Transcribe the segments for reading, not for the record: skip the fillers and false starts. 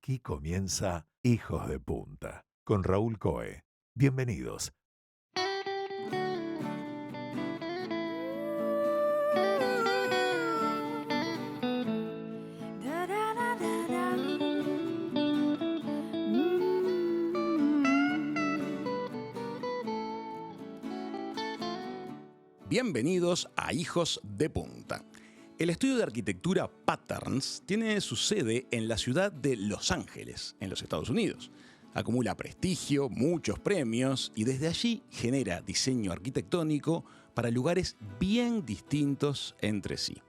Aquí comienza Hijos de Punta con Raúl Coe. Bienvenidos. Bienvenidos a Hijos de Punta. El estudio de arquitectura Patterns tiene su sede en la ciudad de Los Ángeles, en los Estados Unidos. Acumula prestigio, muchos premios y desde allí genera diseño arquitectónico para lugares bien distintos entre sí.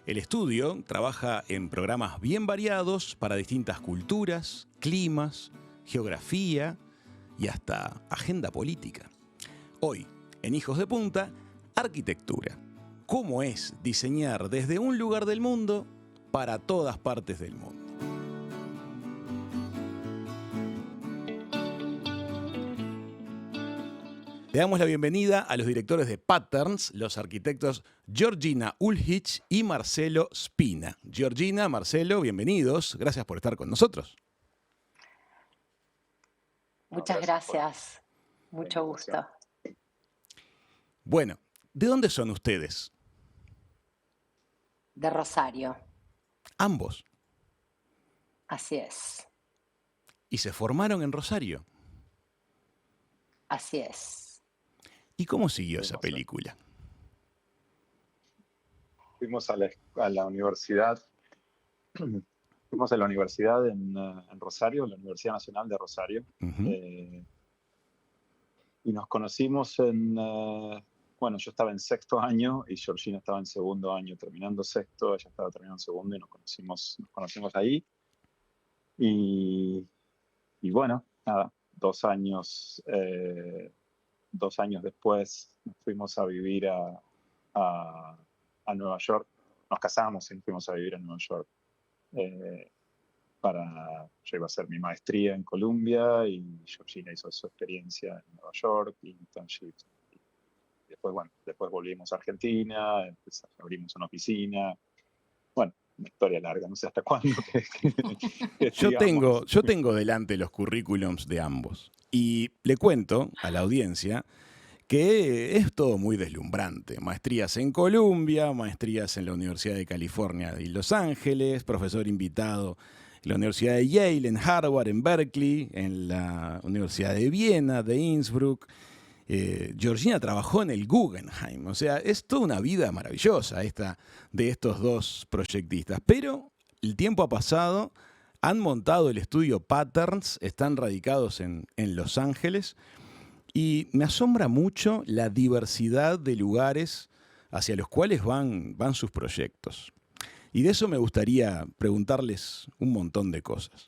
El estudio trabaja en programas bien variados para distintas culturas, climas, geografía y hasta agenda política. Hoy, en Hijos de Punta, arquitectura. ¿Cómo es diseñar desde un lugar del mundo para todas partes del mundo? Le damos la bienvenida a los directores de Patterns, los arquitectos Georgina Ulhich y Marcelo Spina. Georgina, Marcelo, bienvenidos. Gracias por estar con nosotros. Muchas gracias. Mucho gusto. Bueno, ¿de dónde son ustedes? De Rosario. Ambos. Así es. ¿Y se formaron en Rosario? Así es. ¿Y cómo siguió esa película? Fuimos a la universidad, fuimos a la universidad en Rosario, la Universidad Nacional de Rosario, y nos conocimos bueno, yo estaba en sexto año y Georgina estaba en segundo año, terminando sexto, ella estaba terminando segundo y nos conocimos ahí. Y bueno, nada, 2 años después nos fuimos a vivir a Nueva York. Nos casamos y nos fuimos a vivir a Nueva York. Yo iba a hacer mi maestría en Columbia y Georgina hizo su experiencia en Nueva York, internships. Y después volvimos a Argentina, abrimos una oficina. Bueno, una historia larga, no sé hasta cuándo. Yo tengo delante los currículums de ambos y le cuento a la audiencia que es todo muy deslumbrante. Maestrías en Columbia, maestrías en la Universidad de California y Los Ángeles, profesor invitado en la Universidad de Yale, en Harvard, en Berkeley, en la Universidad de Viena, de Innsbruck. Georgina trabajó en el Guggenheim, o sea, es toda una vida maravillosa esta de estos dos proyectistas. Pero el tiempo ha pasado, han montado el estudio Patterns, están radicados en Los Ángeles. Y me asombra mucho la diversidad de lugares hacia los cuales van sus proyectos. Y de eso me gustaría preguntarles un montón de cosas.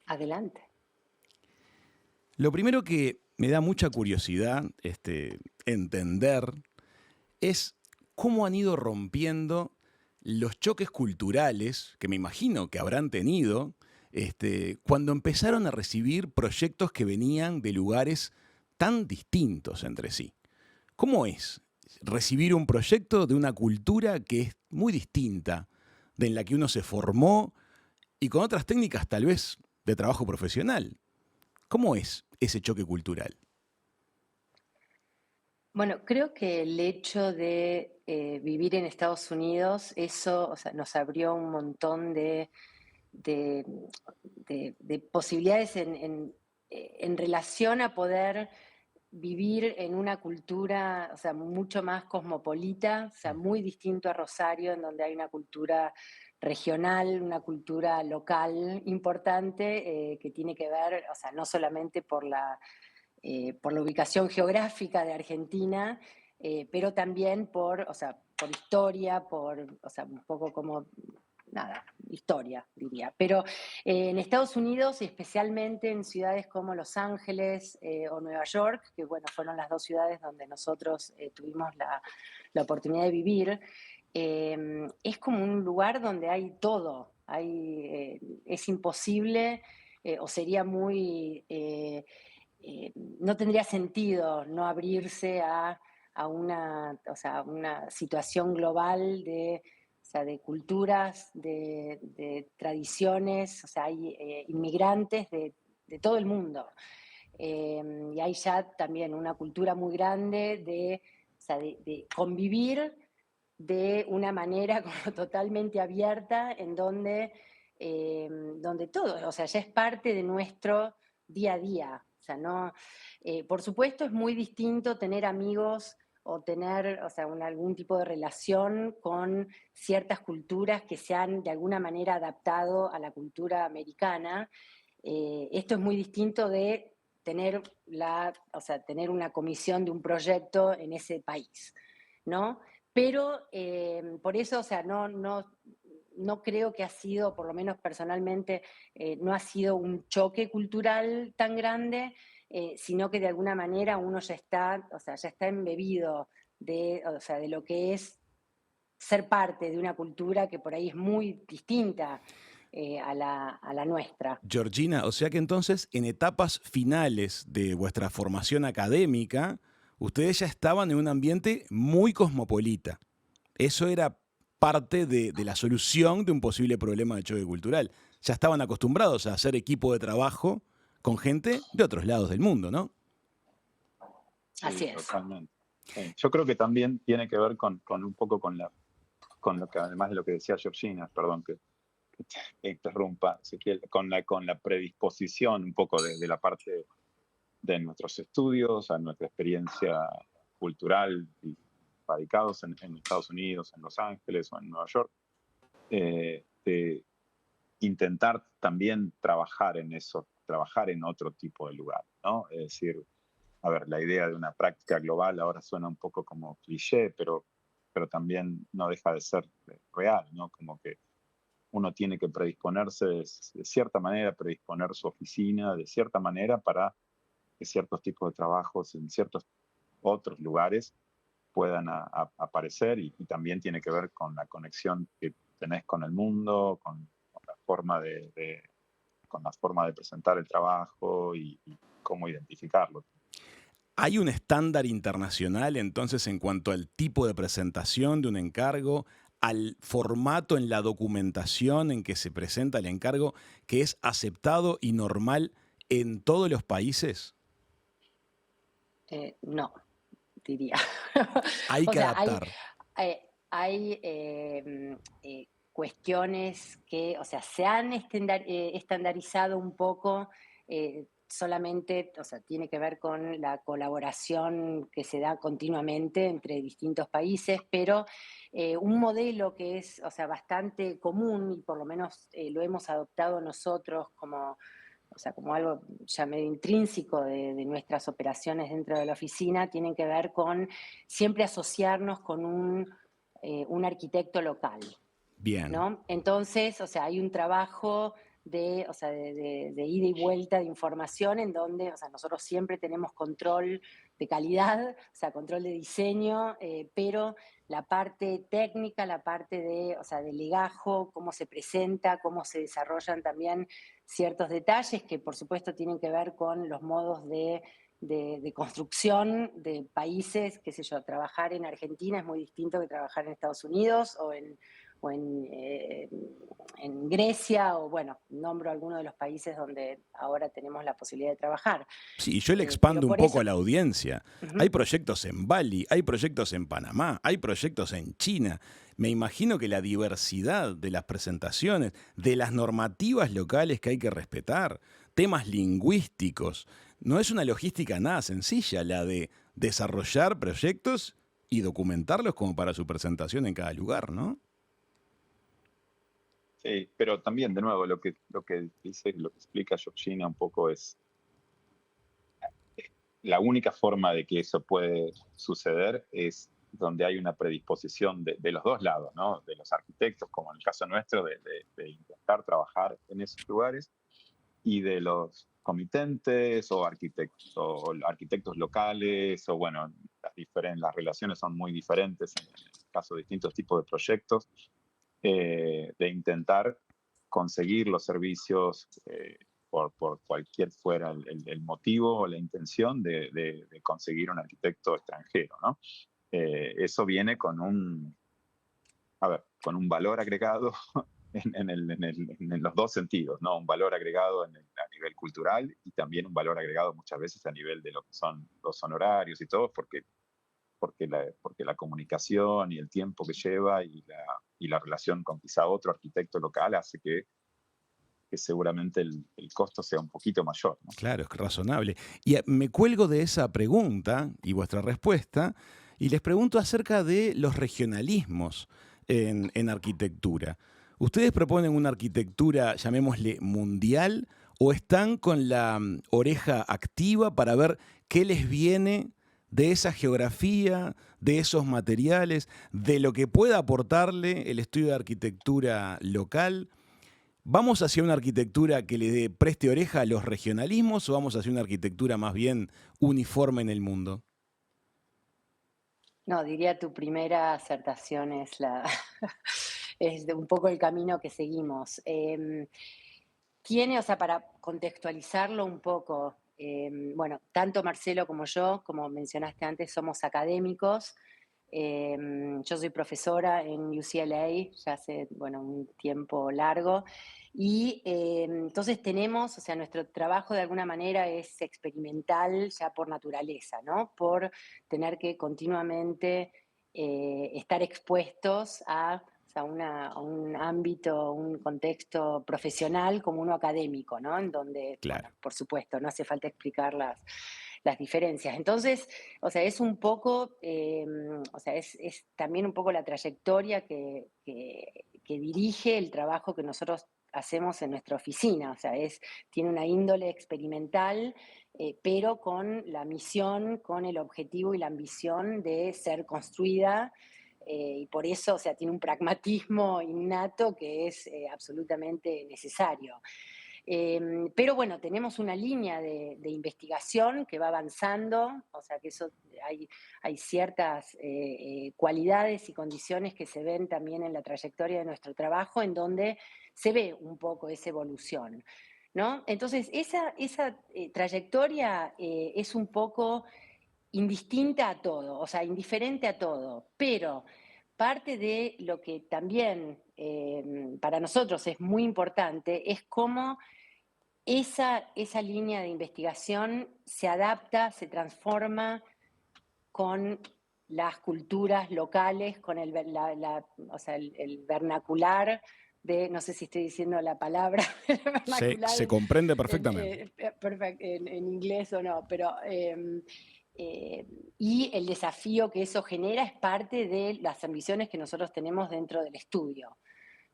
Adelante. Lo primero que me da mucha curiosidad entender es cómo han ido rompiendo los choques culturales que me imagino que habrán tenido cuando empezaron a recibir proyectos que venían de lugares tan distintos entre sí. ¿Cómo es recibir un proyecto de una cultura que es muy distinta de en la que uno se formó y con otras técnicas tal vez de trabajo profesional? ¿Cómo es ese choque cultural? Bueno, creo que el hecho de vivir en Estados Unidos, eso, o sea, nos abrió un montón de posibilidades en relación a poder vivir en una cultura, o sea, mucho más cosmopolita, o sea, muy distinto a Rosario, en donde hay una cultura regional, una cultura local importante, que tiene que ver, o sea, no solamente por la ubicación geográfica de Argentina, pero también o sea, por historia, o sea, un poco como nada, historia, diría. Pero en Estados Unidos, y especialmente en ciudades como Los Ángeles o Nueva York, que bueno, fueron las dos ciudades donde nosotros tuvimos la oportunidad de vivir, es como un lugar donde hay todo. Es imposible o sería muy... no tendría sentido no abrirse a o sea, una situación global o sea, de culturas, de tradiciones, o sea, hay inmigrantes de todo el mundo. Y hay ya también una cultura muy grande o sea, de convivir de una manera como totalmente abierta, en donde todo, o sea, ya es parte de nuestro día a día. O sea, no, por supuesto es muy distinto tener amigos o tener, o sea, algún tipo de relación con ciertas culturas que se han de alguna manera adaptado a la cultura americana. Esto es muy distinto de tener o sea, tener una comisión de un proyecto en ese país, ¿no? Pero por eso, o sea, no creo que ha sido, por lo menos personalmente, no ha sido un choque cultural tan grande, sino que de alguna manera uno ya está, o sea, ya está embebido o sea, de lo que es ser parte de una cultura que por ahí es muy distinta a la nuestra. Georgina, o sea que entonces en etapas finales de vuestra formación académica, ustedes ya estaban en un ambiente muy cosmopolita. Eso era parte de la solución de un posible problema de choque cultural. Ya estaban acostumbrados a hacer equipo de trabajo con gente de otros lados del mundo, ¿no? Así Sí, es. totalmente. Sí. Yo creo que también tiene que ver con un poco con lo que, además de lo que decía Georgina, perdón que te interrumpa, Ezequiel, con la predisposición un poco de la parte de nuestros estudios, a nuestra experiencia cultural y radicados en Estados Unidos, en Los Ángeles o en Nueva York, de intentar también trabajar en eso, trabajar en otro tipo de lugar, ¿no? Es decir, a ver, la idea de una práctica global ahora suena un poco como cliché, pero también no deja de ser real, ¿no? Como que uno tiene que predisponerse de cierta manera, predisponer su oficina de cierta manera para que ciertos tipos de trabajos en ciertos otros lugares puedan aparecer y también tiene que ver con la conexión que tenés con el mundo, con la forma con la forma de presentar el trabajo y cómo identificarlo. ¿Hay un estándar internacional entonces en cuanto al tipo de presentación de un encargo, al formato en la documentación en que se presenta el encargo, que es aceptado y normal en todos los países? No, diría. Hay O que sea, adaptar. hay cuestiones que, o sea, se han estandarizado un poco, solamente, o sea, tiene que ver con la colaboración que se da continuamente entre distintos países, pero un modelo que es, o sea, bastante común y por lo menos lo hemos adoptado nosotros como, o sea, como algo ya medio intrínseco de nuestras operaciones dentro de la oficina, tienen que ver con siempre asociarnos con un arquitecto local, Bien. ¿no? Entonces, o sea, hay un trabajo o sea, de ida y vuelta de información en donde, o sea, nosotros siempre tenemos control de calidad, o sea, control de diseño, pero la parte técnica, la parte o sea, de legajo, cómo se presenta, cómo se desarrollan también ciertos detalles que por supuesto tienen que ver con los modos de construcción de países, qué sé yo, trabajar en Argentina es muy distinto que trabajar en Estados Unidos o en Grecia, o bueno, nombro algunos de los países donde ahora tenemos la posibilidad de trabajar. Sí, yo le Pero expando un por poco eso, a la audiencia. Hay uh-huh. proyectos en Bali, hay proyectos en Panamá, hay proyectos en China. Me imagino que la diversidad de las presentaciones, de las normativas locales que hay que respetar, temas lingüísticos, no es una logística nada sencilla la de desarrollar proyectos y documentarlos como para su presentación en cada lugar, ¿no? Sí, pero también, de nuevo, lo que dice, lo que explica Georgina un poco es la única forma de que eso puede suceder es donde hay una predisposición de los dos lados, ¿no? De los arquitectos, como en el caso nuestro, de intentar trabajar en esos lugares, y de los comitentes o arquitectos locales, o bueno, las relaciones son muy diferentes en el caso de distintos tipos de proyectos, de intentar conseguir los servicios por cualquier fuera el motivo o la intención de conseguir un arquitecto extranjero, ¿no? Eso viene con con un valor agregado en los dos sentidos, ¿no? Un valor agregado a nivel cultural y también un valor agregado muchas veces a nivel de lo que son los honorarios y todo, porque la comunicación y el tiempo que lleva y la relación con quizá otro arquitecto local hace que seguramente el costo sea un poquito mayor, ¿no? Claro, es razonable. Y me cuelgo de esa pregunta y vuestra respuesta y les pregunto acerca de los regionalismos en arquitectura. ¿Ustedes proponen una arquitectura, llamémosle mundial, o están con la oreja activa para ver qué les viene de esa geografía, de esos materiales, de lo que pueda aportarle el estudio de arquitectura local? ¿Vamos hacia una arquitectura que preste oreja a los regionalismos o vamos hacia una arquitectura más bien uniforme en el mundo? No, diría tu primera acertación es es de un poco el camino que seguimos. O sea, para contextualizarlo un poco, bueno, tanto Marcelo como yo, como mencionaste antes, somos académicos. Yo soy profesora en UCLA ya hace, bueno, un tiempo largo. Y entonces tenemos, o sea, nuestro trabajo de alguna manera es experimental ya por naturaleza, ¿no? Por tener que continuamente estar expuestos o sea, a un ámbito, un contexto profesional como uno académico, ¿no? En donde, bueno, Claro. por supuesto, no hace falta explicar las diferencias. Entonces, o sea, es un poco, o sea, es también un poco la trayectoria que dirige el trabajo que nosotros hacemos en nuestra oficina. O sea, tiene una índole experimental, pero con la misión, con el objetivo y la ambición de ser construida. Y por eso, o sea, tiene un pragmatismo innato que es absolutamente necesario. Pero bueno, tenemos una línea de investigación que va avanzando, o sea que hay ciertas cualidades y condiciones que se ven también en la trayectoria de nuestro trabajo, en donde se ve un poco esa evolución, ¿no? Entonces, esa trayectoria es un poco indistinta a todo, o sea, indiferente a todo, pero parte de lo que también para nosotros es muy importante es cómo esa línea de investigación se adapta, se transforma con las culturas locales, con o sea, el vernacular no sé si estoy diciendo la palabra, vernacular Se comprende perfectamente. en inglés o no, pero y el desafío que eso genera es parte de las ambiciones que nosotros tenemos dentro del estudio,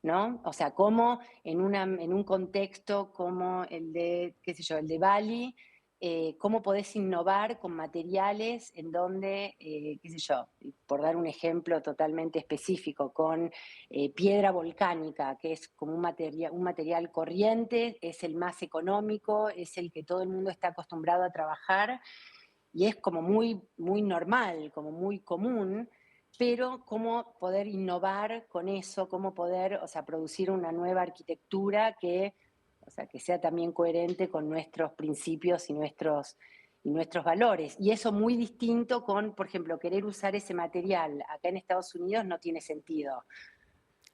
¿no? O sea, cómo en un contexto como el de, qué sé yo, el de Bali, cómo podés innovar con materiales en donde, qué sé yo, por dar un ejemplo totalmente específico, con piedra volcánica, que es como un material corriente, es el más económico, es el que todo el mundo está acostumbrado a trabajar y es como muy, muy normal, como muy común, pero cómo poder innovar con eso, cómo poder, o sea, producir una nueva arquitectura o sea, que sea también coherente con nuestros principios y nuestros valores. Y eso muy distinto con, por ejemplo, querer usar ese material acá en Estados Unidos no tiene sentido,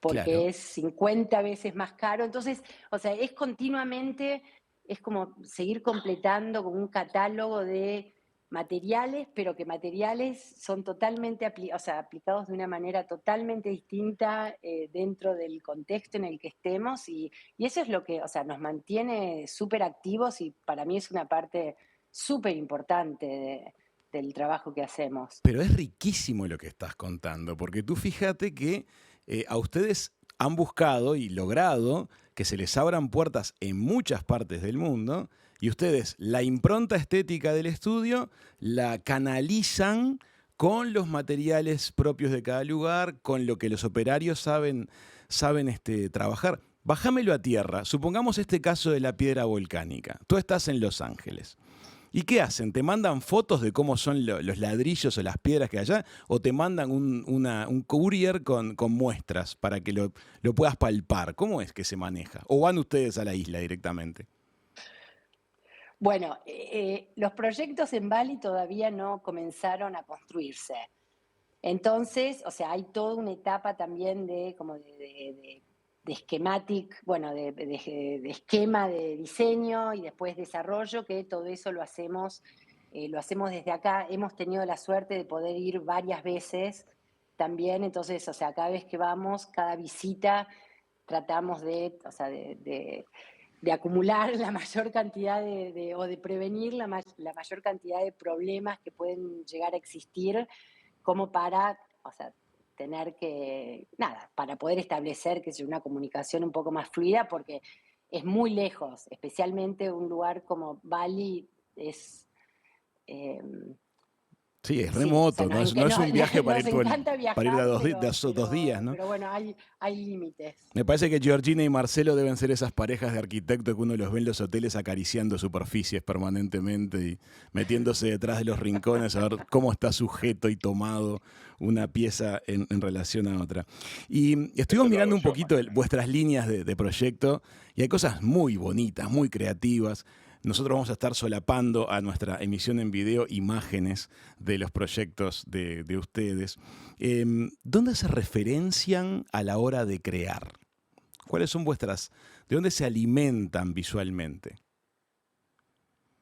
Claro. porque es 50 veces más caro. Entonces, o sea, es continuamente, es como seguir completando como un catálogo de materiales, pero que materiales son totalmente o sea, aplicados de una manera totalmente distinta dentro del contexto en el que estemos y eso es lo que, o sea, nos mantiene súper activos y para mí es una parte súper importante del trabajo que hacemos. Pero es riquísimo lo que estás contando, porque tú fíjate que a ustedes han buscado y logrado que se les abran puertas en muchas partes del mundo y ustedes la impronta estética del estudio la canalizan con los materiales propios de cada lugar, con lo que los operarios saben trabajar. Bajámelo a tierra. Supongamos este caso de la piedra volcánica. Tú estás en Los Ángeles. ¿Y qué hacen? ¿Te mandan fotos de cómo son los ladrillos o las piedras que hay allá? ¿O te mandan un courier con muestras para que lo puedas palpar? ¿Cómo es que se maneja? ¿O van ustedes a la isla directamente? Bueno, los proyectos en Bali todavía no comenzaron a construirse. Entonces, o sea, hay toda una etapa también de como de schematic, bueno, de esquema de diseño y después desarrollo, que todo eso lo hacemos desde acá. Hemos tenido la suerte de poder ir varias veces también, entonces, o sea, cada vez que vamos, cada visita, tratamos o sea, de acumular la mayor cantidad o de prevenir la mayor cantidad de problemas que pueden llegar a existir como para, o sea, tener que, nada, para poder establecer que es una comunicación un poco más fluida, porque es muy lejos, especialmente un lugar como Bali es, eh, Sí, es sí, o sea, remoto, no es un viaje nos encanta para ir a viajar, dos días, ¿no? pero bueno, hay límites. Me parece que Georgina y Marcelo deben ser esas parejas de arquitectos que uno los ve en los hoteles acariciando superficies permanentemente y metiéndose detrás de los rincones a ver cómo está sujeto y tomado una pieza en relación a otra. Y estuvimos Eso lo mirando hago un yo, poquito más que nada. vuestras líneas de proyecto y hay cosas muy bonitas, muy creativas. Nosotros vamos a estar solapando a nuestra emisión en video imágenes de los proyectos de ustedes. ¿Dónde se referencian a la hora de crear? ¿Cuáles son de dónde se alimentan visualmente?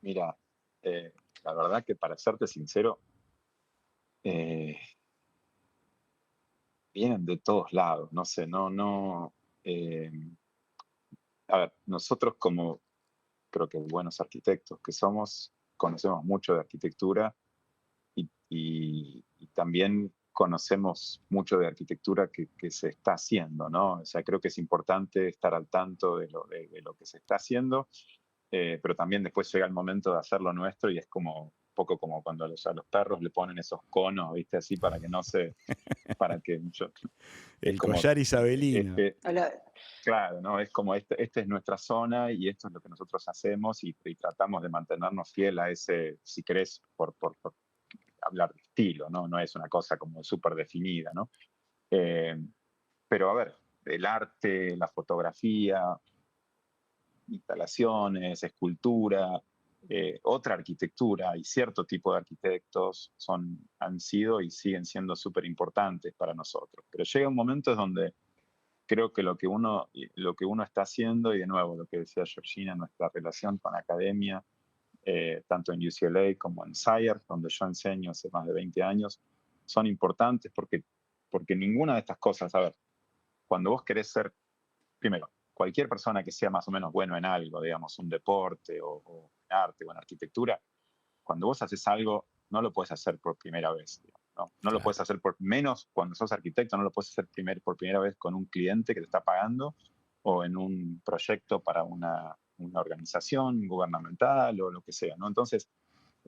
Mira, la verdad que para serte sincero, eh, vienen de todos lados, no sé, eh, a ver, nosotros como creo que buenos arquitectos que somos, conocemos mucho de arquitectura y también conocemos mucho de arquitectura que se está haciendo, ¿no? O sea, creo que es importante estar al tanto de lo que se está haciendo, pero también después llega el momento de hacerlo nuestro y es como un poco como cuando a los perros le ponen esos conos, ¿viste? Así para que no se, para que yo, es El como, collar isabelino. Hola. claro, ¿no? Es como esta es nuestra zona y esto es lo que nosotros hacemos y tratamos de mantenernos fiel a ese, si querés, por hablar de estilo, ¿no? No es una cosa como súper definida, ¿no? Eh, pero a ver, el arte, la fotografía, instalaciones, escultura, otra arquitectura y cierto tipo de arquitectos han sido y siguen siendo súper importantes para nosotros. Pero llega un momento donde creo que lo que uno está haciendo, y de nuevo lo que decía Georgina, nuestra relación con la academia, tanto en UCLA como en SIRE, donde yo enseño hace más de 20 años, son importantes porque ninguna de estas cosas, a ver, cuando vos querés ser, primero, cualquier persona que sea más o menos bueno en algo, digamos, un deporte o en arte o en arquitectura, cuando vos haces algo, no lo puedes hacer por primera vez. Digamos, ¿no? No lo puedes Claro. hacer por menos cuando sos arquitecto, no lo puedes hacer por primera vez con un cliente que te está pagando o en un proyecto para una organización gubernamental o lo que sea, ¿no? Entonces,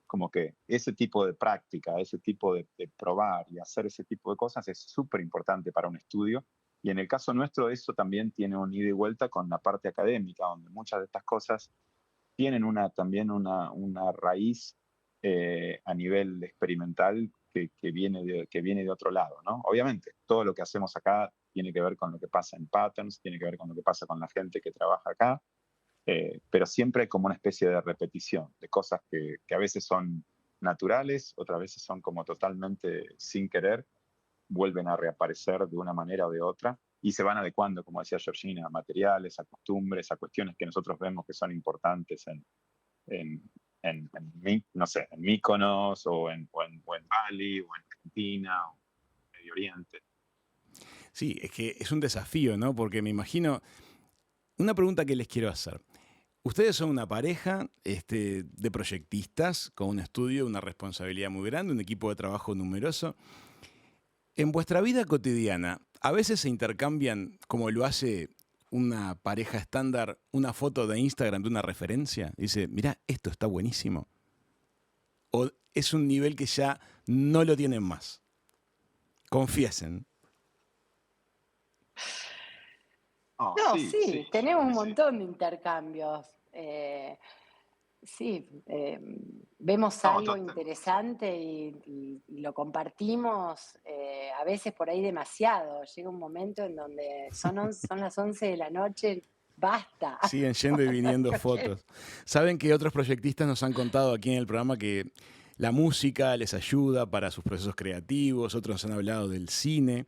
como que ese tipo de práctica, ese tipo de probar y hacer ese tipo de cosas es súper importante para un estudio. Y en el caso nuestro, eso también tiene un ida y vuelta con la parte académica, donde muchas de estas cosas tienen también una raíz a nivel experimental que viene de otro lado, ¿no? Obviamente, todo lo que hacemos acá tiene que ver con lo que pasa en Patterns, tiene que ver con lo que pasa con la gente que trabaja acá, pero siempre como una especie de repetición de cosas que a veces son naturales, otras veces son como totalmente sin querer, vuelven a reaparecer de una manera o de otra y se van adecuando, como decía Georgina, a materiales, a costumbres, a cuestiones que nosotros vemos que son importantes en, no sé, en Mykonos o en Bali o en Argentina o en Medio Oriente. Sí, es que es un desafío, ¿no? Porque me imagino, una pregunta que les quiero hacer. Ustedes son una pareja de proyectistas con un estudio, una responsabilidad muy grande, un equipo de trabajo numeroso. En vuestra vida cotidiana, ¿a veces se intercambian, como lo hace una pareja estándar, una foto de Instagram de una referencia? Dice, mirá, esto está buenísimo. ¿O es un nivel que ya no lo tienen más? Confiesen. Oh, No, sí, sí, sí, yo creo tenemos un que sí. montón de intercambios. Sí, vemos No, algo interesante y lo compartimos, a veces por ahí demasiado. Llega un momento en donde son las 11 de la noche, basta. Siguen yendo y viniendo Porque- fotos. Saben que otros proyectistas nos han contado aquí en el programa que la música les ayuda para sus procesos creativos, otros nos han hablado del cine,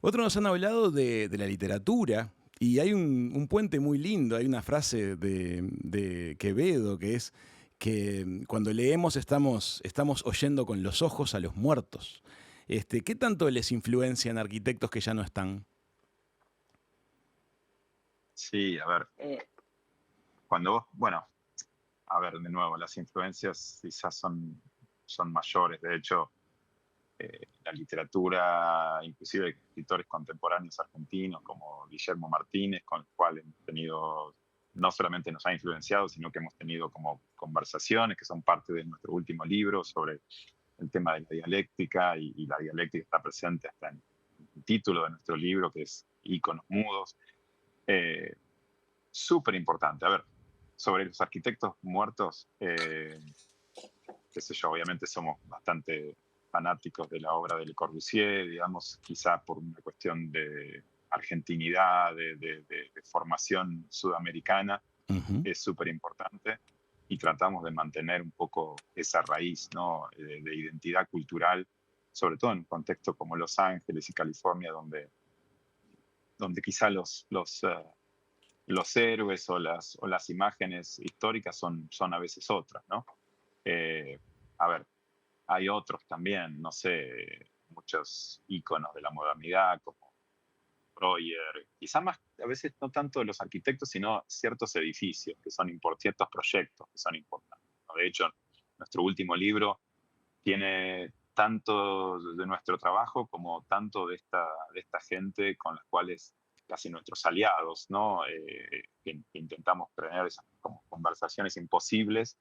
otros nos han hablado de la literatura. Y hay un puente muy lindo, hay una frase de Quevedo que es que cuando leemos estamos oyendo con los ojos a los muertos. ¿Qué tanto les influencian arquitectos que ya no están? Sí, a ver, eh, cuando vos, bueno, a ver, de nuevo, las influencias quizás son mayores. De hecho, la literatura, inclusive escritores contemporáneos argentinos como Guillermo Martínez, con el cual hemos tenido, no solamente nos ha influenciado, sino que hemos tenido como conversaciones que son parte de nuestro último libro sobre el tema de la dialéctica, y la dialéctica está presente hasta en el título de nuestro libro, que es Íconos Mudos. Súper importante. A ver, sobre los arquitectos muertos, qué sé yo, obviamente somos bastante fanáticos de la obra de Le Corbusier, digamos, quizá por una cuestión de argentinidad, de formación sudamericana, Ujú. es súper importante, y tratamos de mantener un poco esa raíz, ¿no? de identidad cultural, sobre todo en un contexto como Los Ángeles y California, donde quizá los héroes o las imágenes históricas son a veces otras, ¿no? A ver, hay otros también, no sé, muchos íconos de la modernidad, como Breuer, quizá más, a veces no tanto de los arquitectos, sino ciertos edificios que son ciertos proyectos que son importantes, ¿no? De hecho, nuestro último libro tiene tanto de nuestro trabajo como tanto de esta gente con las cuales, casi nuestros aliados, ¿no? Que intentamos tener esas como conversaciones imposibles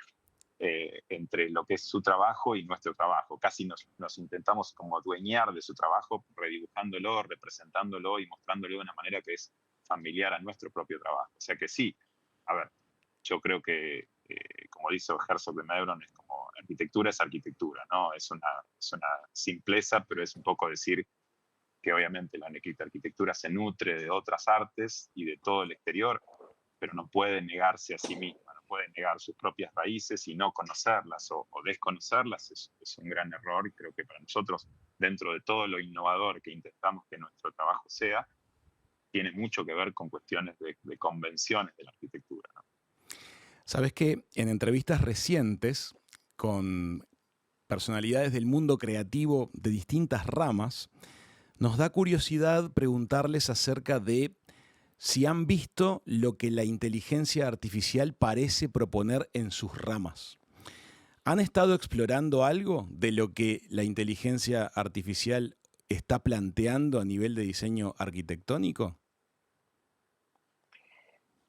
entre lo que es su trabajo y nuestro trabajo. Casi nos intentamos como adueñar de su trabajo, redibujándolo, representándolo y mostrándolo de una manera que es familiar a nuestro propio trabajo. O sea que sí, a ver, yo creo que, como dice Herzog de Meuron, es como arquitectura es arquitectura, ¿no? Es una simpleza, pero es un poco decir que obviamente la arquitectura se nutre de otras artes y de todo el exterior, pero no puede negarse a sí misma, no puede negar sus propias raíces, y no conocerlas o desconocerlas es un gran error. Y creo que para nosotros, dentro de todo lo innovador que intentamos que nuestro trabajo sea, tiene mucho que ver con cuestiones de convenciones de la arquitectura, ¿no? Sabes que en entrevistas recientes con personalidades del mundo creativo de distintas ramas, nos da curiosidad preguntarles acerca de si han visto lo que la inteligencia artificial parece proponer en sus ramas. ¿Han estado explorando algo de lo que la inteligencia artificial está planteando a nivel de diseño arquitectónico?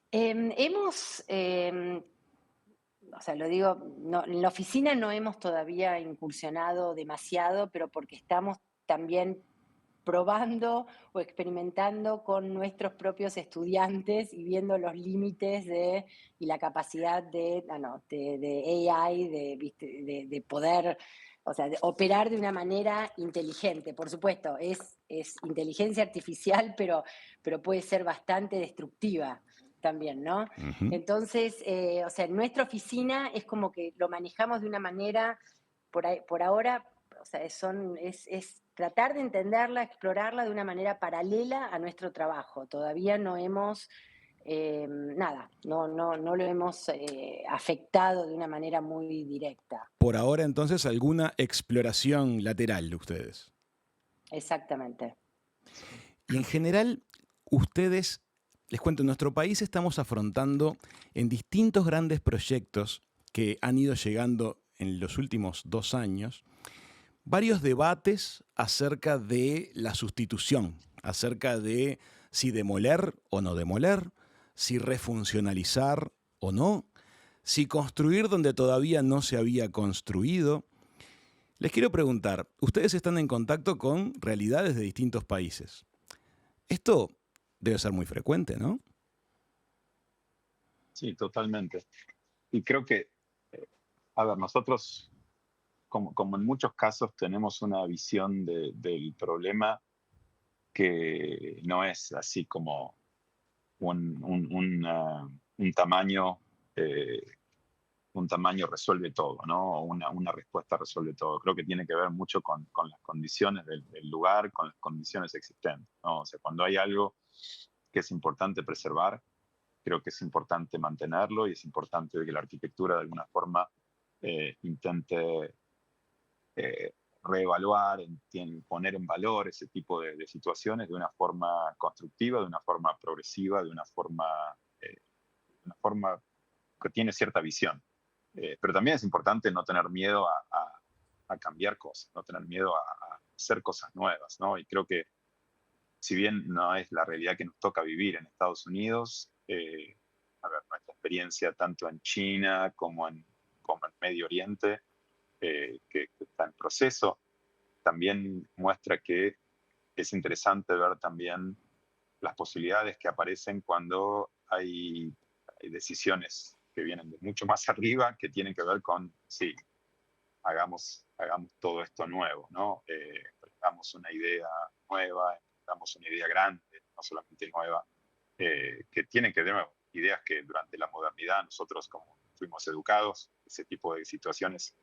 Hemos, o sea, lo digo, en la oficina no hemos todavía incursionado demasiado, pero porque estamos también probando o experimentando con nuestros propios estudiantes y viendo los límites y la capacidad de AI, ¿viste? De poder, o sea, de operar de una manera inteligente. Por supuesto, es inteligencia artificial, pero puede ser bastante destructiva también, ¿no? Ujú. Entonces, o sea, en nuestra oficina es como que lo manejamos de una manera, por ahora, o sea, es tratar de entenderla, explorarla de una manera paralela a nuestro trabajo. Todavía no hemos, no lo hemos afectado de una manera muy directa. Por ahora, entonces, alguna exploración lateral de ustedes. Exactamente. Y en general, ustedes, les cuento, en nuestro país estamos afrontando en distintos grandes proyectos que han ido llegando en los últimos 2 años, varios debates acerca de la sustitución, acerca de si demoler o no demoler, si refuncionalizar o no, si construir donde todavía no se había construido. Les quiero preguntar, ustedes están en contacto con realidades de distintos países. Esto debe ser muy frecuente, ¿no? Sí, totalmente. Y creo que, a ver, nosotros, como en muchos casos, tenemos una visión del problema que no es así como un tamaño, un tamaño resuelve todo, ¿no? Una respuesta resuelve todo. Creo que tiene que ver mucho con las condiciones del lugar, con las condiciones existentes, ¿no? O sea, cuando hay algo que es importante preservar, creo que es importante mantenerlo y es importante que la arquitectura de alguna forma intente reevaluar, poner en valor ese tipo de situaciones de una forma constructiva, de una forma progresiva, de una forma que tiene cierta visión. Pero también es importante no tener miedo a cambiar cosas, no tener miedo a hacer cosas nuevas, ¿no? Y creo que si bien no es la realidad que nos toca vivir en Estados Unidos, a ver, nuestra experiencia tanto en China como en Medio Oriente, que está en proceso, también muestra que es interesante ver también las posibilidades que aparecen cuando hay decisiones que vienen de mucho más arriba, que tienen que ver con, sí, hagamos todo esto nuevo, ¿no? Hagamos una idea nueva, hagamos una idea grande, no solamente nueva, que tienen que, de nuevo, ideas que durante la modernidad nosotros como fuimos educados, ese tipo de situaciones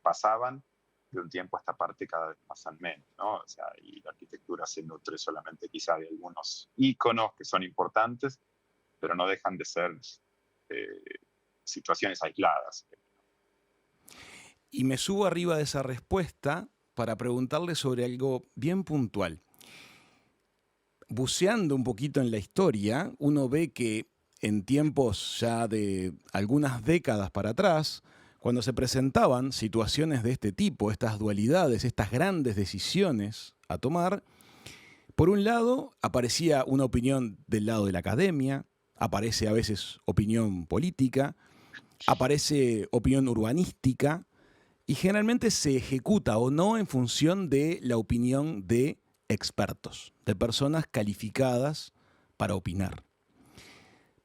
pasaban, de un tiempo a esta parte cada vez pasan menos, ¿no? O sea, y la arquitectura se nutre solamente quizá de algunos íconos que son importantes, pero no dejan de ser situaciones aisladas. Y me subo arriba de esa respuesta para preguntarle sobre algo bien puntual. Buceando un poquito en la historia, uno ve que en tiempos ya de algunas décadas para atrás, cuando se presentaban situaciones de este tipo, estas dualidades, estas grandes decisiones a tomar, por un lado aparecía una opinión del lado de la academia, aparece a veces opinión política, aparece opinión urbanística, y generalmente se ejecuta o no en función de la opinión de expertos, de personas calificadas para opinar.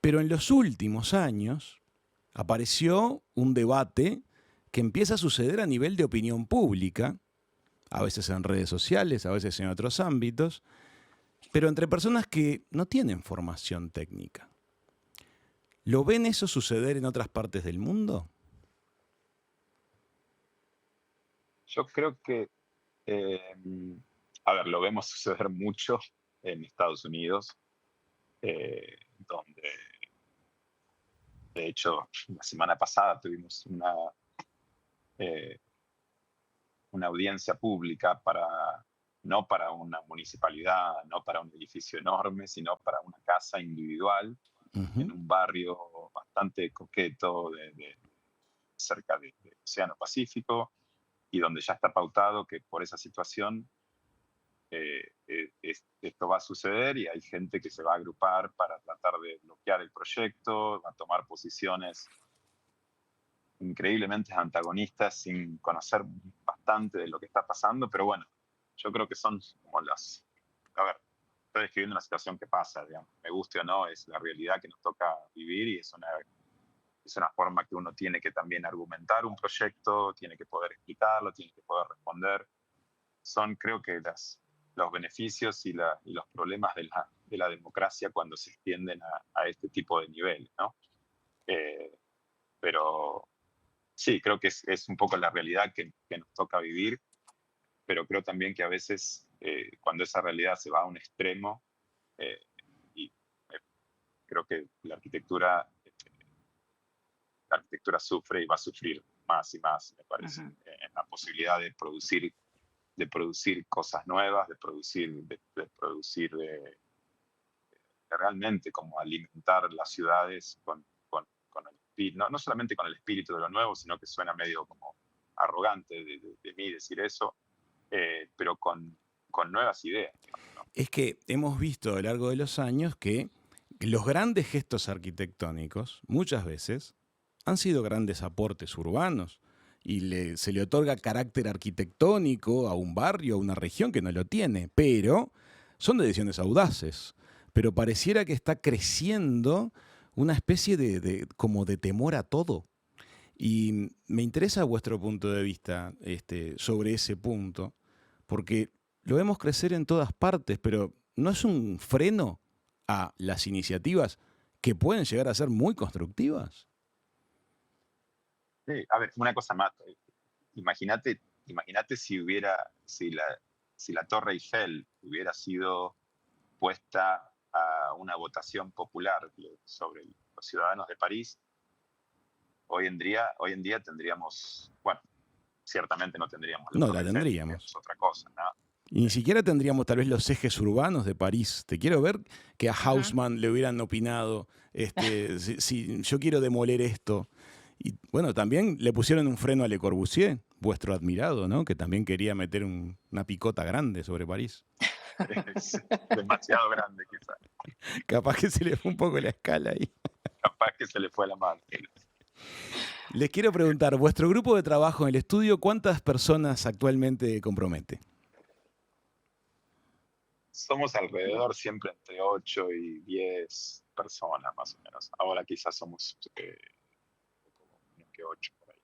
Pero en los últimos años apareció un debate que empieza a suceder a nivel de opinión pública, a veces en redes sociales, a veces en otros ámbitos, pero entre personas que no tienen formación técnica. ¿Lo ven eso suceder en otras partes del mundo? Yo creo que, a ver, lo vemos suceder mucho en Estados Unidos, donde, de hecho, la semana pasada tuvimos una audiencia pública no para una municipalidad, no para un edificio enorme, sino para una casa individual en un barrio bastante coqueto cerca del Océano Pacífico, y donde ya está pautado que por esa situación esto va a suceder y hay gente que se va a agrupar para tratar de bloquear el proyecto, va a tomar posiciones increíblemente antagonistas sin conocer bastante de lo que está pasando, pero bueno, yo creo que son como a ver, estoy describiendo una situación que pasa, digamos, me guste o no, es la realidad que nos toca vivir y es una forma que uno tiene que también argumentar un proyecto, tiene que poder explicarlo, tiene que poder responder. Son, creo que, los beneficios y los problemas de la democracia cuando se extienden a este tipo de niveles, ¿no? Pero sí, creo que es un poco la realidad que nos toca vivir, pero creo también que a veces cuando esa realidad se va a un extremo, y creo que la arquitectura sufre y va a sufrir más y más, me parece, en la posibilidad de producir cosas nuevas, de producir realmente como alimentar las ciudades con el espíritu, no solamente con el espíritu de lo nuevo, sino que suena medio como arrogante de mí decir eso, pero con nuevas ideas, ¿no? Es que hemos visto a lo largo de los años que los grandes gestos arquitectónicos muchas veces han sido grandes aportes urbanos y se le otorga carácter arquitectónico a un barrio, a una región que no lo tiene, pero son decisiones audaces. Pero pareciera que está creciendo una especie como de temor a todo. Y me interesa vuestro punto de vista sobre ese punto, porque lo vemos crecer en todas partes, pero ¿no es un freno a las iniciativas que pueden llegar a ser muy constructivas? Sí, a ver, una cosa más. Imagínate si la Torre Eiffel hubiera sido puesta a una votación popular sobre los ciudadanos de París, hoy en día tendríamos, bueno, ciertamente no tendríamos la No Torre la Eiffel, tendríamos. tendríamos otra cosa, ¿no? Y ni siquiera tendríamos tal vez los ejes urbanos de París. Te quiero ver que a Haussmann le hubieran opinado, si yo quiero demoler esto. Y bueno, también le pusieron un freno a Le Corbusier, vuestro admirado, ¿no? Que también quería meter una picota grande sobre París. Es demasiado grande, quizás. Capaz que se le fue un poco la escala ahí. Capaz que se le fue la mano. Les quiero preguntar, ¿vuestro grupo de trabajo en el estudio cuántas personas actualmente compromete? Somos alrededor siempre entre 8 y 10 personas, más o menos. Ahora quizás somos menos que 8 por ahí.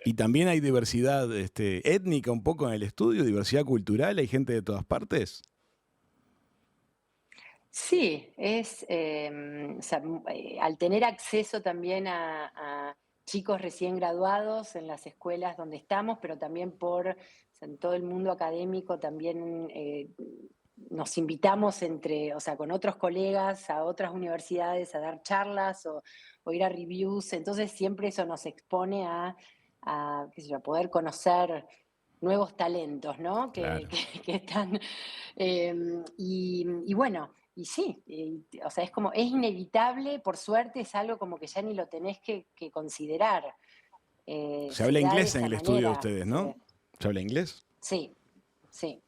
Y también hay diversidad étnica un poco en el estudio, diversidad cultural, hay gente de todas partes. Sí, o sea, al tener acceso también a chicos recién graduados en las escuelas donde estamos, pero también o sea, en todo el mundo académico también nos invitamos o sea, con otros colegas a otras universidades a dar charlas o ir a reviews, entonces siempre eso nos expone qué sé yo, a poder conocer nuevos talentos, ¿no? Claro. Que están... y bueno, y sí, o sea, es inevitable, por suerte es algo como que ya ni lo tenés que considerar. Se habla da de inglés en esa el estudio de manera. ustedes, ¿no? ¿Se habla inglés? Sí, sí.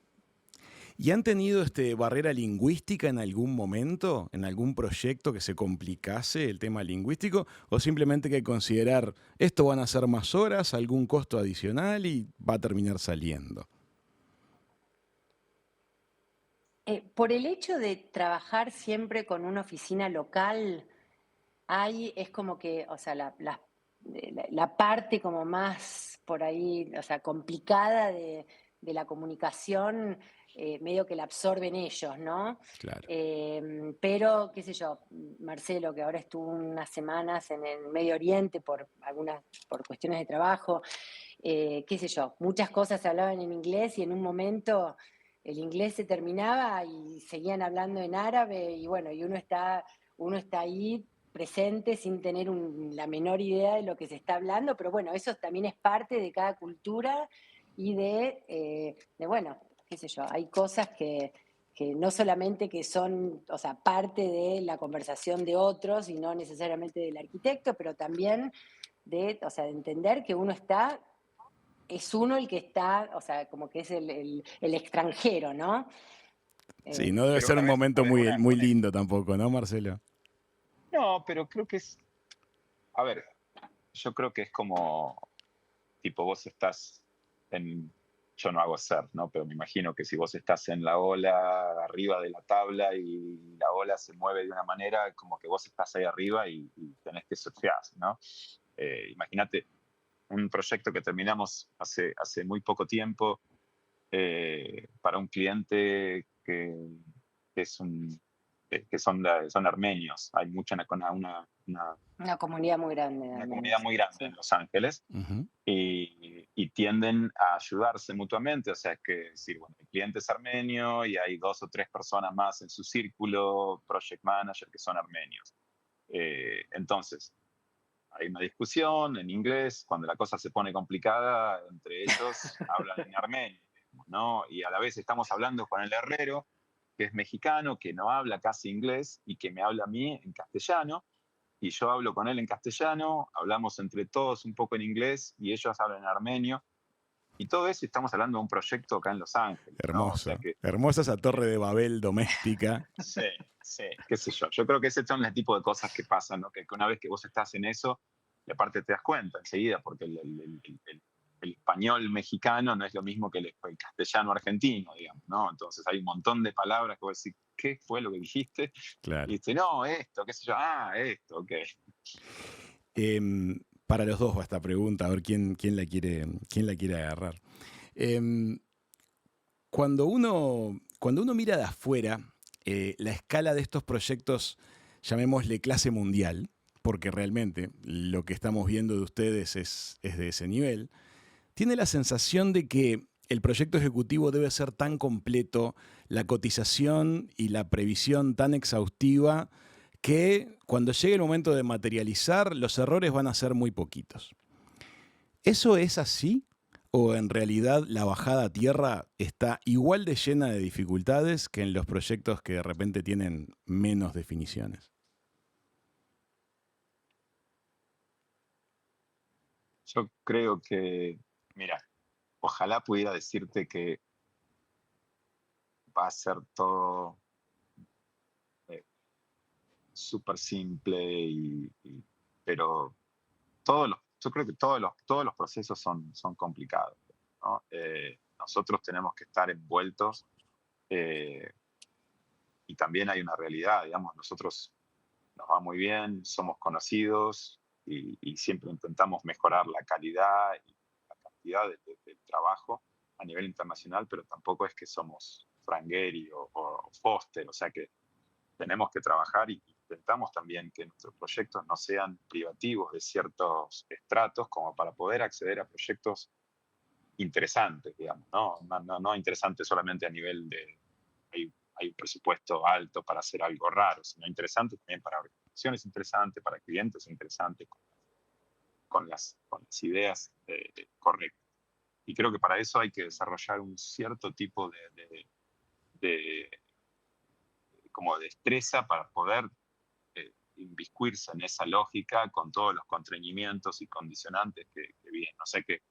¿Y han tenido barrera lingüística en algún momento, en algún proyecto que se complicase el tema lingüístico? ¿O simplemente hay que considerar esto van a ser más horas, algún costo adicional y va a terminar saliendo? Por el hecho de trabajar siempre con una oficina local, es como que, o sea, la parte como más por ahí, o sea, complicada de la comunicación, medio que la absorben ellos, ¿no? Claro. Pero, qué sé yo, Marcelo, que ahora estuvo unas semanas en el Medio Oriente por cuestiones de trabajo, qué sé yo, muchas cosas se hablaban en inglés y en un momento el inglés se terminaba y seguían hablando en árabe y bueno, y uno está ahí presente sin tener la menor idea de lo que se está hablando, pero bueno, eso también es parte de cada cultura y bueno, qué sé yo, hay cosas que no solamente que son, o sea, parte de la conversación de otros y no necesariamente del arquitecto, pero también o sea, de entender que es uno el que está, o sea, como que es el extranjero, ¿no? Sí, no debe Pero ser a un ver, momento muy lindo tampoco, ¿no, Marcelo? no, pero creo que a ver, yo creo que es como, tipo, vos estás yo no hago surf, ¿no? Pero me imagino que si vos estás en la ola, arriba de la tabla y la ola se mueve de una manera, como que vos estás ahí arriba y tenés que surfear, ¿no? Imagínate un proyecto que terminamos hace muy poco tiempo para un cliente que son armenios. Hay Una comunidad muy grande de una comunidad armenios, muy grande sí. en Los Ángeles Uh-huh. y tienden a ayudarse mutuamente. O sea, es que decir, bueno, el cliente es armenio y hay 2 o 3 personas más en su círculo, project manager, que son armenios. Entonces, hay una discusión en inglés, cuando la cosa se pone complicada, entre ellos hablan en armenio, ¿no? Y a la vez estamos hablando con el herrero, que es mexicano, que no habla casi inglés y que me habla a mí en castellano, y yo hablo con él en castellano, hablamos entre todos un poco en inglés y ellos hablan en armenio, y todo eso estamos hablando de un proyecto acá en Los Ángeles, ¿no? O sea Hermoso. que, Hermosa esa torre de Babel doméstica. sí, qué sé yo. Yo creo que ese son el tipo de cosas que pasan, ¿no? Que una vez que vos estás en eso, y aparte te das cuenta enseguida, porque el español mexicano no es lo mismo que el castellano argentino, digamos, ¿no? Entonces hay un montón de palabras que vos decís, ¿qué fue lo que dijiste? Claro. Y dice, no, esto, qué sé yo, esto, ok. Para los dos va esta pregunta, a ver quién la quiere agarrar. Cuando uno mira de afuera, la escala de estos proyectos, llamémosle clase mundial, porque realmente lo que estamos viendo de ustedes es de ese nivel, tiene la sensación de que el proyecto ejecutivo debe ser tan completo, la cotización y la previsión tan exhaustiva, que cuando llegue el momento de materializar, los errores van a ser muy poquitos. ¿Eso es así? ¿O en realidad la bajada a tierra está igual de llena de dificultades que en los proyectos que de repente tienen menos definiciones? Yo creo que, mira, ojalá pudiera decirte que va a ser todo eh, súper simple, pero yo creo que todos los procesos son complicados, ¿no? Nosotros tenemos que estar envueltos, eh, y también hay una realidad, digamos, nosotros nos va muy bien, somos conocidos y siempre intentamos mejorar la calidad y la cantidad del trabajo a nivel internacional, pero tampoco es que somos Frangueri o Foster, o sea que tenemos que trabajar y intentamos también que nuestros proyectos no sean privativos de ciertos estratos como para poder acceder a proyectos interesantes, digamos, no interesantes solamente a nivel de hay un presupuesto alto para hacer algo raro, sino interesante también para organizaciones interesantes, para clientes interesantes, con las ideas correctas. Y creo que para eso hay que desarrollar un cierto tipo de como destreza para poder inviscuirse en esa lógica con todos los contrañimientos y condicionantes que vienen. No sé que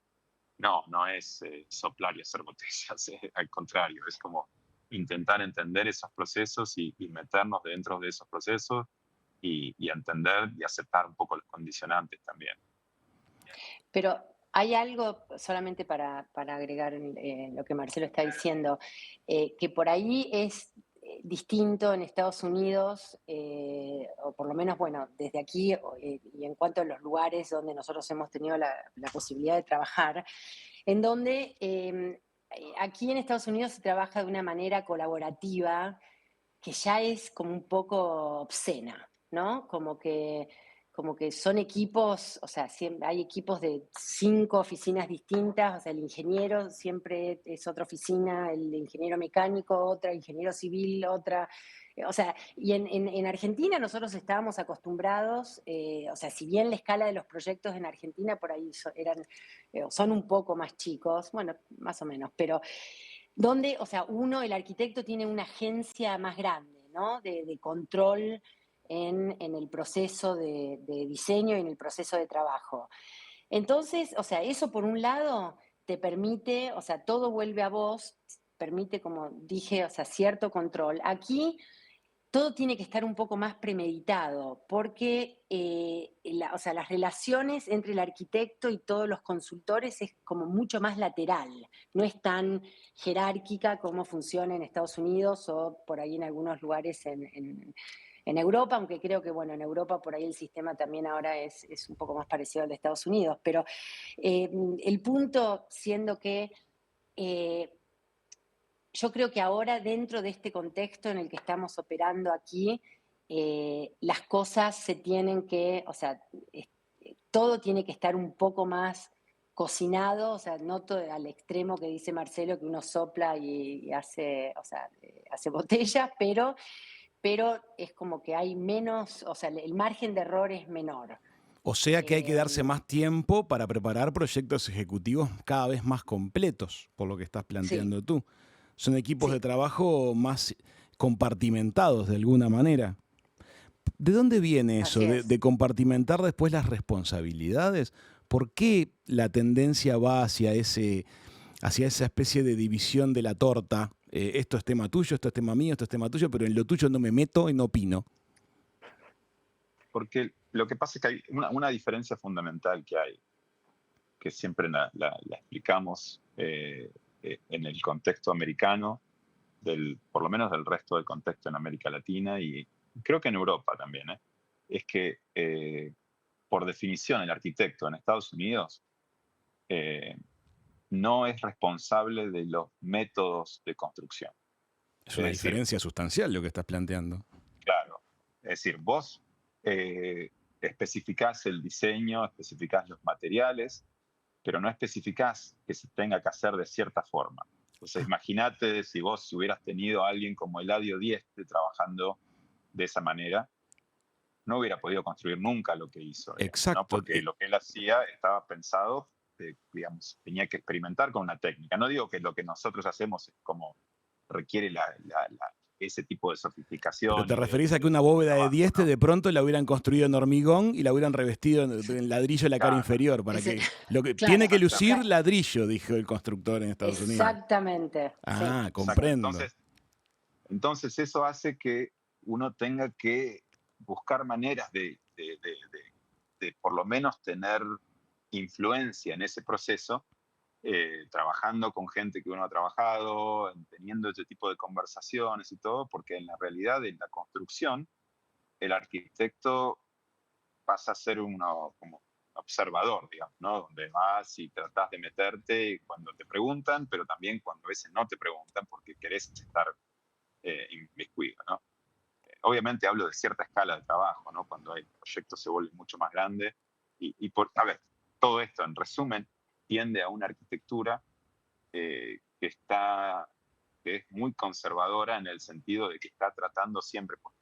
no es soplar y hacer botellas, al contrario, es como intentar entender esos procesos y meternos dentro de esos procesos y entender y aceptar un poco los condicionantes también. Pero hay algo, solamente para agregar lo que Marcelo está diciendo, que por ahí es distinto en Estados Unidos, o por lo menos, bueno, desde aquí y en cuanto a los lugares donde nosotros hemos tenido la posibilidad de trabajar, en donde aquí en Estados Unidos se trabaja de una manera colaborativa que ya es como un poco obscena, ¿no? Como que son equipos, o sea, hay equipos de 5 oficinas distintas, o sea, el ingeniero siempre es otra oficina, el ingeniero mecánico otra, ingeniero civil otra, o sea, y en Argentina nosotros estábamos acostumbrados, o sea, si bien la escala de los proyectos en Argentina por ahí son un poco más chicos, bueno, más o menos, pero donde, o sea, el arquitecto tiene una agencia más grande, ¿no? De control en el proceso de diseño y en el proceso de trabajo. Entonces, o sea, eso por un lado te permite, o sea, todo vuelve a vos, permite, como dije, o sea, cierto control. Aquí todo tiene que estar un poco más premeditado, porque o sea, las relaciones entre el arquitecto y todos los consultores es como mucho más lateral, no es tan jerárquica como funciona en Estados Unidos o por ahí en algunos lugares en Europa, aunque creo que, bueno, en Europa por ahí el sistema también ahora es un poco más parecido al de Estados Unidos, pero el punto siendo que eh, yo creo que ahora dentro de este contexto en el que estamos operando aquí, las cosas se tienen que, o sea, todo tiene que estar un poco más cocinado, o sea, no todo al extremo que dice Marcelo, que uno sopla y hace, o sea, hace botellas, pero es como que hay menos, o sea, el margen de error es menor. O sea que hay que darse más tiempo para preparar proyectos ejecutivos cada vez más completos, por lo que estás planteando Sí, tú. Son equipos de sí, trabajo más compartimentados de alguna manera. ¿De dónde viene eso, así de es. compartimentar después las responsabilidades? ¿Por qué la tendencia va hacia esa especie de división de la torta? Esto es tema tuyo, esto es tema mío, esto es tema tuyo, pero en lo tuyo no me meto y no opino. Porque lo que pasa es que hay una diferencia fundamental que hay, que siempre la explicamos en el contexto americano, por lo menos del resto del contexto en América Latina y creo que en Europa también, es que por definición el arquitecto en Estados Unidos eh, no es responsable de los métodos de construcción. Es una diferencia sustancial lo que estás planteando. Claro. Es decir, vos especificás el diseño, especificás los materiales, pero no especificás que se tenga que hacer de cierta forma. Entonces, imagínate si vos hubieras tenido a alguien como Eladio Dieste trabajando de esa manera, no hubiera podido construir nunca lo que hizo. Digamos, Exacto. ¿no? Porque lo que él hacía estaba pensado, digamos, tenía que experimentar con una técnica. No digo que lo que nosotros hacemos es como requiere ese tipo de sofisticación. Pero te referís a que una bóveda de Dieste, ¿no?, de pronto la hubieran construido en hormigón y la hubieran revestido en ladrillo en la cara inferior. Para que lo que tiene que lucir ladrillo, dijo el constructor en Estados Unidos. Exactamente. Ah, comprendo. Entonces eso hace que uno tenga que buscar maneras de por lo menos tener influencia en ese proceso, trabajando con gente que uno ha trabajado, teniendo este tipo de conversaciones y todo, porque en la realidad, en la construcción, el arquitecto pasa a ser uno como observador, digamos, ¿no? Donde vas y tratás de meterte cuando te preguntan, pero también cuando a veces no te preguntan porque querés estar inmiscuido, ¿no? Obviamente hablo de cierta escala de trabajo, ¿no? Cuando el proyecto se vuelve mucho más grande. A ver, todo esto, en resumen, tiende a una arquitectura que es muy conservadora en el sentido de que está tratando siempre por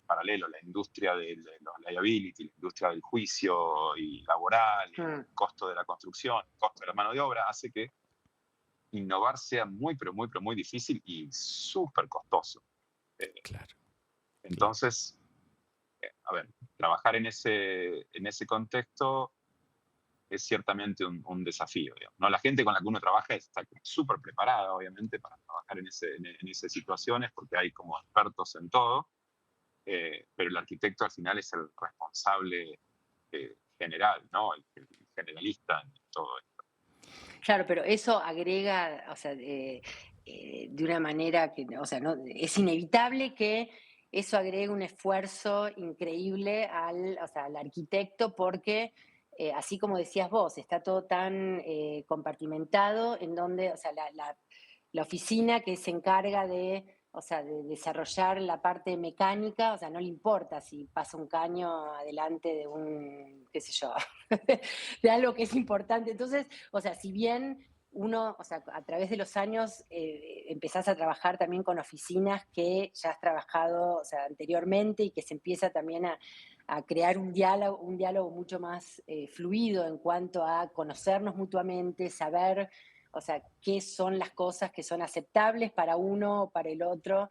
paralelo la industria de los liability, la industria del juicio y laboral, el costo de la construcción, el costo de la mano de obra, hace que innovar sea muy, pero muy difícil y súper costoso. Claro. Entonces, a ver, trabajar en ese contexto es ciertamente un desafío, digamos, ¿no? La gente con la que uno trabaja está súper preparada, obviamente, para trabajar en esas situaciones, porque hay como expertos en todo, pero el arquitecto al final es el responsable general, ¿no? El generalista en todo esto. Claro, pero eso agrega, o sea, de una manera que, o sea, no, es inevitable que eso agregue un esfuerzo increíble al arquitecto, porque así como decías vos, está todo tan compartimentado, en donde, o sea, la oficina que se encarga de, o sea, de desarrollar la parte mecánica, o sea, no le importa si pasa un caño adelante de un, qué sé yo, de algo que es importante. Entonces, o sea, si bien uno, o sea, a través de los años empezás a trabajar también con oficinas que ya has trabajado, o sea, anteriormente, y que se empieza también a crear un diálogo mucho más fluido en cuanto a conocernos mutuamente, saber, o sea, qué son las cosas que son aceptables para uno o para el otro.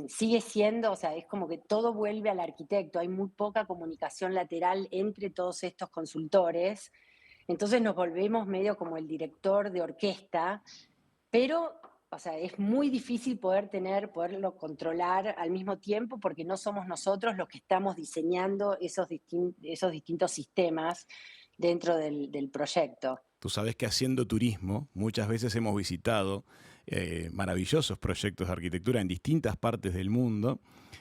Sigue siendo, o sea, es como que todo vuelve al arquitecto, hay muy poca comunicación lateral entre todos estos consultores, entonces nos volvemos medio como el director de orquesta, pero, o sea, es muy difícil poderlo controlar al mismo tiempo, porque no somos nosotros los que estamos diseñando esos distintos sistemas dentro del proyecto. Tú sabes que haciendo turismo muchas veces hemos visitado maravillosos proyectos de arquitectura en distintas partes del mundo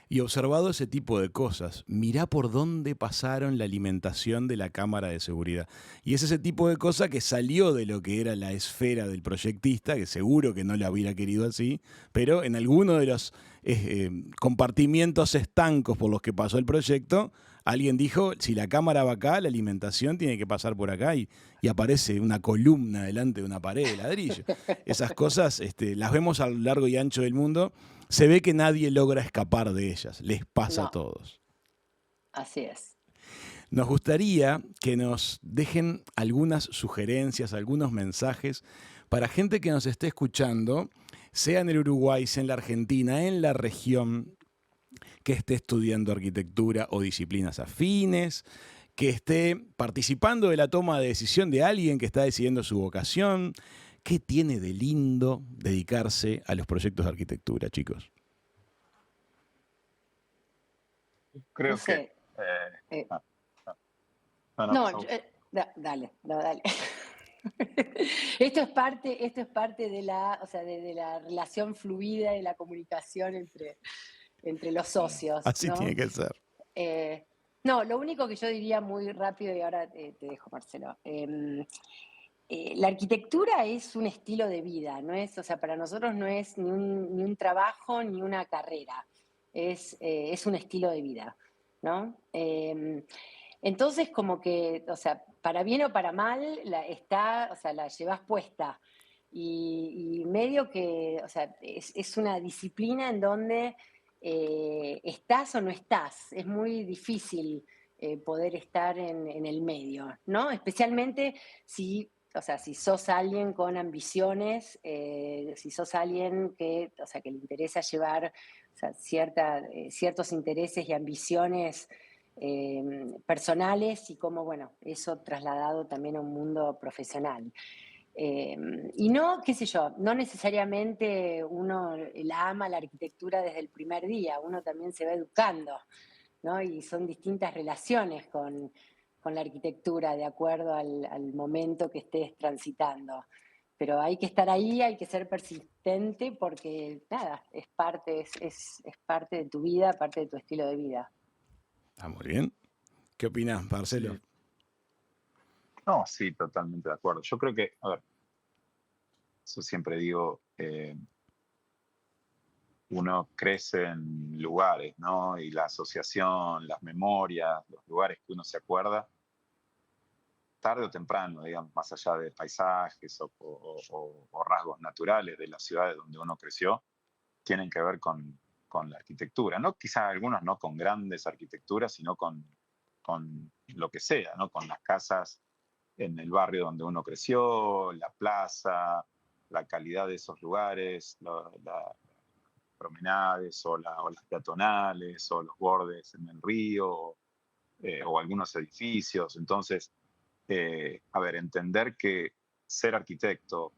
y observado ese tipo de cosas. Mirá por dónde pasaron la alimentación de la cámara de seguridad. Y es ese tipo de cosa que salió de lo que era la esfera del proyectista, que seguro que no la hubiera querido así, pero en alguno de los compartimientos estancos por los que pasó el proyecto, alguien dijo, si la cámara va acá, la alimentación tiene que pasar por acá, y aparece una columna delante de una pared de ladrillo. Esas cosas las vemos a lo largo y ancho del mundo. Se ve que nadie logra escapar de ellas. Les pasa a todos. Así es. Nos gustaría que nos dejen algunas sugerencias, algunos mensajes para gente que nos esté escuchando, sea en el Uruguay, sea en la Argentina, en la región, que esté estudiando arquitectura o disciplinas afines, que esté participando de la toma de decisión de alguien que está decidiendo su vocación. ¿Qué tiene de lindo dedicarse a los proyectos de arquitectura, chicos? Creo no sé. que... Dale. Esto es parte de la, o sea, de la relación fluida y la comunicación entre los socios. Así, ¿no? Tiene que ser. No, lo único que yo diría muy rápido, y ahora te dejo, Marcelo. la arquitectura es un estilo de vida, no es, o sea, para nosotros no es ni un trabajo ni una carrera, es un estilo de vida, ¿no? Entonces, como que, o sea, para bien o para mal, o sea, la llevas puesta. Y medio que, o sea, es una disciplina en donde estás o no estás. Es muy difícil poder estar en el medio, ¿no? Especialmente si, o sea, si sos alguien con ambiciones, si sos alguien que, o sea, que le interesa llevar, o sea, ciertos intereses y ambiciones personales y cómo, bueno, eso trasladado también a un mundo profesional. Y no, qué sé yo, no necesariamente uno la ama la arquitectura desde el primer día, uno también se va educando, ¿no? Y son distintas relaciones con la arquitectura de acuerdo al momento que estés transitando. Pero hay que estar ahí, hay que ser persistente porque, nada, es parte de tu vida, parte de tu estilo de vida. Está muy bien. ¿Qué opinas, Marcelo? Sí. No, sí, totalmente de acuerdo. Yo creo que, a ver, eso siempre digo, uno crece en lugares, ¿no? Y la asociación, las memorias, los lugares que uno se acuerda, tarde o temprano, digamos, más allá de paisajes o rasgos naturales de las ciudades donde uno creció, tienen que ver con la arquitectura, ¿no? Quizá algunos no con grandes arquitecturas, sino con lo que sea, ¿no? Con las casas en el barrio donde uno creció, la plaza, la calidad de esos lugares, las promenades o las peatonales o los bordes en el río o algunos edificios. Entonces, a ver, entender que ser arquitecto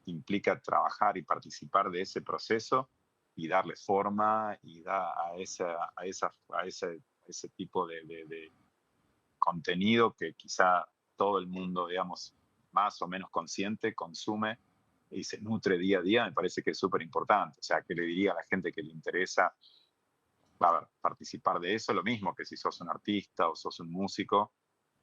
implica trabajar y participar de ese proceso y darle forma y da a ese tipo de contenido que quizá todo el mundo, digamos, más o menos consciente, consume y se nutre día a día, me parece que es súper importante. O sea, que le diría a la gente que le interesa participar de eso, lo mismo que si sos un artista o sos un músico,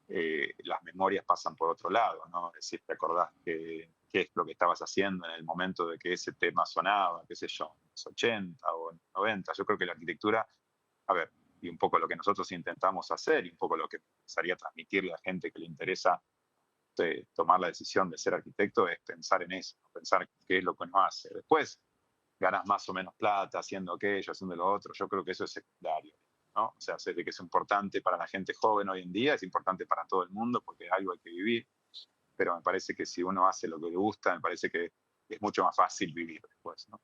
las memorias pasan por otro lado, ¿no? Es decir, te acordás qué es lo que estabas haciendo en el momento de que ese tema sonaba, qué sé yo, en los 80 o en los 90. Yo creo que la arquitectura, a ver, y un poco lo que nosotros intentamos hacer y un poco lo que me gustaría transmitirle a la gente que le interesa tomar la decisión de ser arquitecto es pensar en eso, ¿no? Pensar qué es lo que uno hace. Después ganas más o menos plata haciendo aquello, haciendo lo otro. Yo creo que eso es secundario, ¿no? O sea, sé de que es importante para la gente joven hoy en día, es importante para todo el mundo porque algo hay que vivir, pero me parece que si uno hace lo que le gusta, me parece que es mucho más fácil vivir después, ¿no?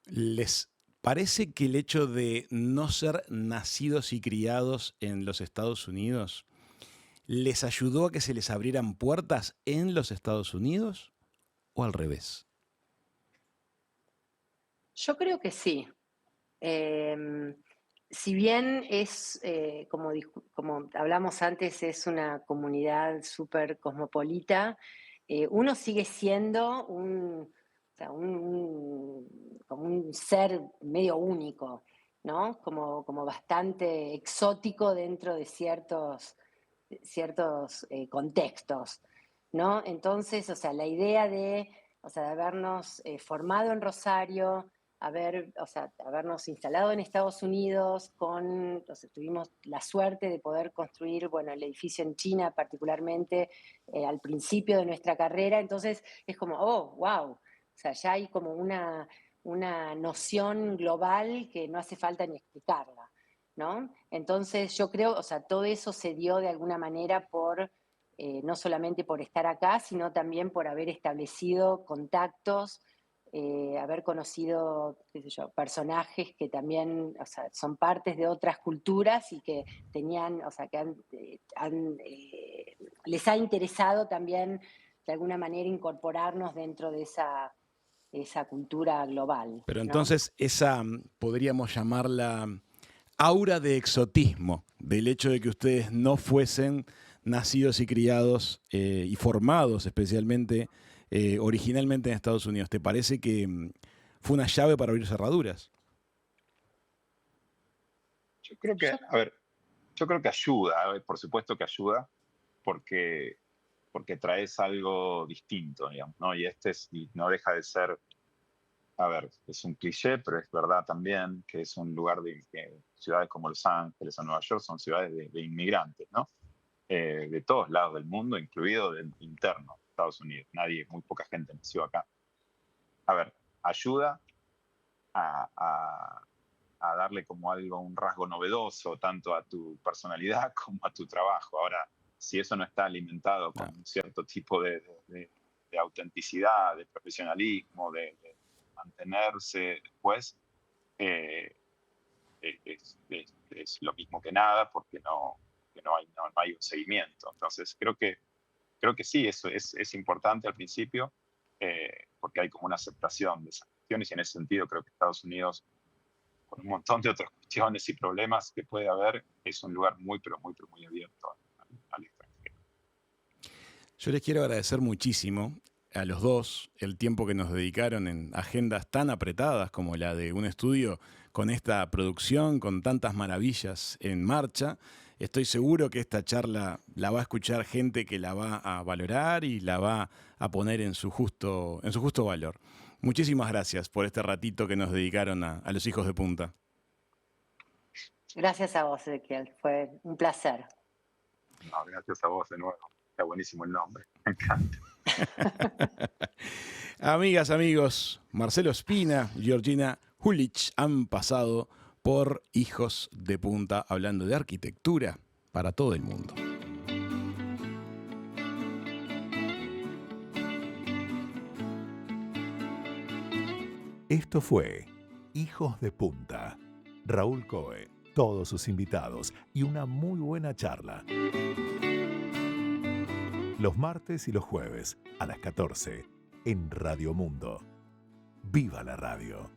¿Les parece que el hecho de no ser nacidos y criados en los Estados Unidos les ayudó a que se les abrieran puertas en los Estados Unidos o al revés? Yo creo que sí. Si bien es, como hablamos antes, es una comunidad súper cosmopolita, uno sigue siendo o sea, como un ser medio único, ¿no? Como bastante exótico dentro de ciertos contextos, ¿no? Entonces, o sea, la idea o sea, de habernos formado en Rosario, o sea, habernos instalado en Estados Unidos, o sea, tuvimos la suerte de poder construir, bueno, el edificio en China particularmente al principio de nuestra carrera, entonces es como, oh, wow, o sea, ya hay como una noción global que no hace falta ni explicarla, ¿no? Entonces yo creo, o sea, todo eso se dio de alguna manera no solamente por estar acá, sino también por haber establecido contactos, haber conocido, qué sé yo, personajes que también, o sea, son partes de otras culturas y que tenían, o sea, que les ha interesado también de alguna manera incorporarnos dentro de esa cultura global, Pero ¿no? entonces esa podríamos llamarla aura de exotismo, del hecho de que ustedes no fuesen nacidos y criados y formados especialmente originalmente en Estados Unidos. ¿Te parece que fue una llave para abrir cerraduras? Yo creo que, Yo, a ver, yo creo que ayuda, a ver, por supuesto que ayuda, porque porque traes algo distinto, digamos, ¿no? Y y no deja de ser, a ver, es un cliché, pero es verdad también que es un lugar que ciudades como Los Ángeles o Nueva York son ciudades de inmigrantes, ¿no? De todos lados del mundo, incluido del interno, Estados Unidos. Muy poca gente nació acá. A ver, ayuda a, a darle como algo, un rasgo novedoso, tanto a tu personalidad como a tu trabajo. Ahora, si eso no está alimentado con un cierto tipo de autenticidad, de profesionalismo, de mantenerse después, eh, es lo mismo que nada, porque no hay un seguimiento. Entonces, creo que sí, eso es importante al principio, porque hay como una aceptación de esas cuestiones, y en ese sentido creo que Estados Unidos, con un montón de otras cuestiones y problemas que puede haber, es un lugar muy, pero muy, pero muy abierto al extranjero. Yo les quiero agradecer muchísimo a los dos el tiempo que nos dedicaron en agendas tan apretadas como la de un estudio con esta producción, con tantas maravillas en marcha. Estoy seguro que esta charla la va a escuchar gente que la va a valorar y la va a poner en su justo valor. Muchísimas gracias por este ratito que nos dedicaron a los hijos de punta. Gracias a vos, Ezequiel. Fue un placer. No, gracias a vos de nuevo. Está buenísimo el nombre. Me encanta. Amigas, amigos, Marcelo Spina, Georgina Hulich han pasado por Hijos de Punta hablando de arquitectura para todo el mundo. Esto fue Hijos de Punta. Raúl Coe, todos sus invitados y una muy buena charla. Los martes y los jueves a las 14 en Radio Mundo. ¡Viva la radio!